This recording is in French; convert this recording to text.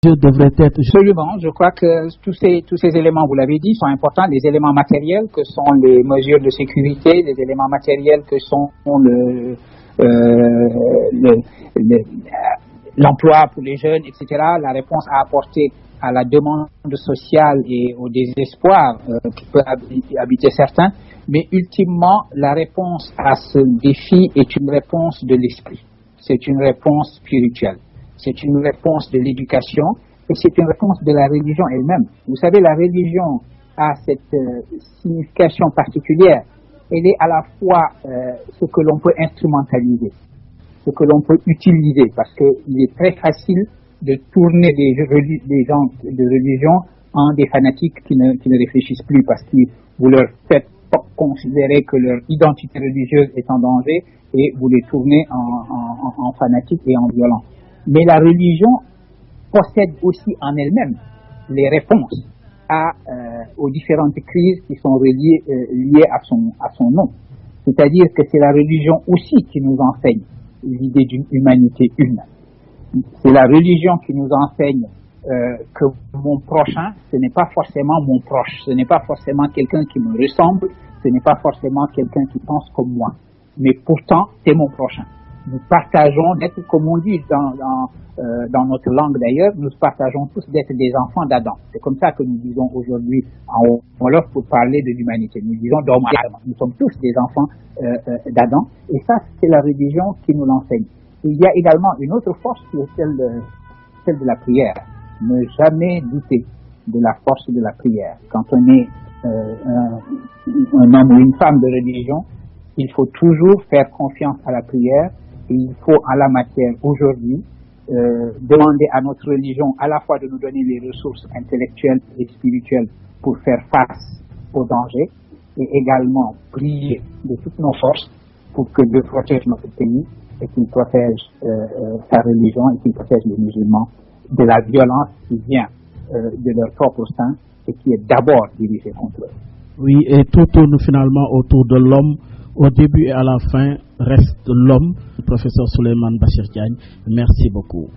devrait être... Absolument, je crois que tous ces éléments, vous l'avez dit, sont importants. Les éléments matériels que sont les mesures de sécurité, les éléments matériels que sont l'emploi pour les jeunes, etc., la réponse à apporter à la demande sociale et au désespoir qui peut habiter certains, mais ultimement, la réponse à ce défi est une réponse de l'esprit, c'est une réponse spirituelle, c'est une réponse de l'éducation et c'est une réponse de la religion elle-même. Vous savez, la religion a cette signification particulière, elle est à la fois ce que l'on peut instrumentaliser, ce que l'on peut utiliser, parce qu'il est très facile de tourner des gens de religion en des fanatiques qui ne réfléchissent plus, parce que vous leur faites considérer que leur identité religieuse est en danger et vous les tournez en fanatiques et en violents. Mais la religion possède aussi en elle-même les réponses aux différentes crises qui sont liées à son nom. C'est-à-dire que c'est la religion aussi qui nous enseigne l'idée d'une humanité une. C'est la religion qui nous enseigne que mon prochain, ce n'est pas forcément mon proche, ce n'est pas forcément quelqu'un qui me ressemble, ce n'est pas forcément quelqu'un qui pense comme moi, mais pourtant c'est mon prochain. Nous partageons d'être, comme on dit dans notre langue d'ailleurs, nous partageons tous d'être des enfants d'Adam. C'est comme ça que nous disons aujourd'hui en Wolof pour parler de l'humanité. Nous disons d'homme à Adam. Nous sommes tous des enfants d'Adam, et ça c'est la religion qui nous l'enseigne. Il y a également une autre force qui est celle de la prière. Ne jamais douter de la force de la prière. Quand on est un homme ou une femme de religion, il faut toujours faire confiance à la prière et il faut en la matière aujourd'hui demander à notre religion à la fois de nous donner les ressources intellectuelles et spirituelles pour faire face aux dangers et également prier de toutes nos forces pour que Dieu protège notre pays et qu'il protège sa religion et qu'il protège les musulmans de la violence qui vient de leur propre sein et qui est d'abord dirigée contre eux. Oui, et tout tourne finalement autour de l'homme. Au début et à la fin reste l'homme. Professeur Souleymane Bachir Diagne, merci beaucoup.